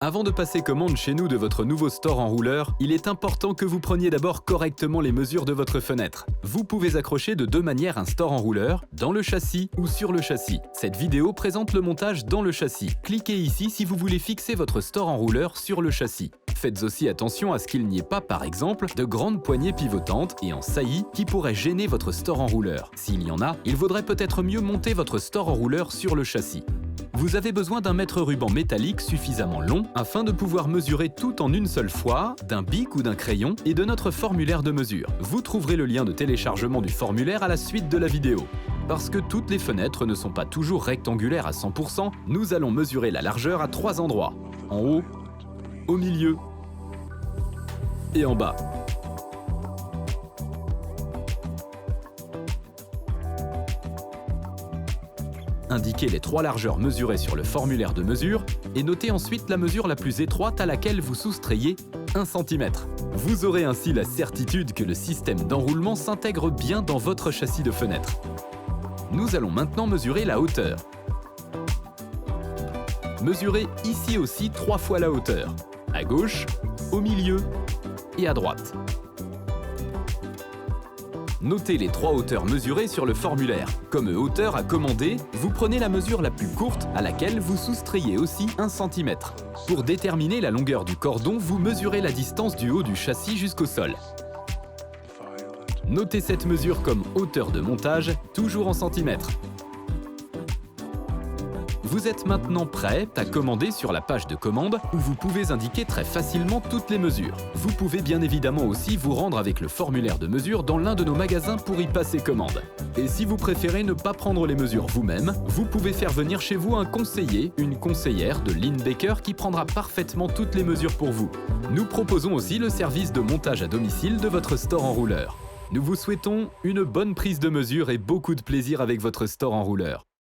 Avant de passer commande chez nous de votre nouveau store enrouleur, il est important que vous preniez d'abord correctement les mesures de votre fenêtre. Vous pouvez accrocher de deux manières un store enrouleur, dans le châssis ou sur le châssis. Cette vidéo présente le montage dans le châssis. Cliquez ici si vous voulez fixer votre store enrouleur sur le châssis. Faites aussi attention à ce qu'il n'y ait pas, par exemple, de grandes poignées pivotantes et en saillie qui pourraient gêner votre store enrouleur. S'il y en a, il vaudrait peut-être mieux monter votre store enrouleur sur le châssis. Vous avez besoin d'un mètre ruban métallique suffisamment long afin de pouvoir mesurer tout en une seule fois, d'un bic ou d'un crayon et de notre formulaire de mesure. Vous trouverez le lien de téléchargement du formulaire à la suite de la vidéo. Parce que toutes les fenêtres ne sont pas toujours rectangulaires à 100%, nous allons mesurer la largeur à 3 endroits. En haut, au milieu et en bas. Indiquez les 3 largeurs mesurées sur le formulaire de mesure et notez ensuite la mesure la plus étroite à laquelle vous soustrayez 1 cm. Vous aurez ainsi la certitude que le système d'enroulement s'intègre bien dans votre châssis de fenêtre. Nous allons maintenant mesurer la hauteur. Mesurez ici aussi 3 fois la hauteur, à gauche, au milieu et à droite. Notez les 3 hauteurs mesurées sur le formulaire. Comme hauteur à commander, vous prenez la mesure la plus courte à laquelle vous soustrayez aussi 1 cm. Pour déterminer la longueur du cordon, vous mesurez la distance du haut du châssis jusqu'au sol. Notez cette mesure comme hauteur de montage, toujours en centimètres. Vous êtes maintenant prêt à commander sur la page de commande où vous pouvez indiquer très facilement toutes les mesures. Vous pouvez bien évidemment aussi vous rendre avec le formulaire de mesure dans l'un de nos magasins pour y passer commande. Et si vous préférez ne pas prendre les mesures vous-même, vous pouvez faire venir chez vous un conseiller, une conseillère de Linebaker qui prendra parfaitement toutes les mesures pour vous. Nous proposons aussi le service de montage à domicile de votre store enrouleur. Nous vous souhaitons une bonne prise de mesure et beaucoup de plaisir avec votre store enrouleur.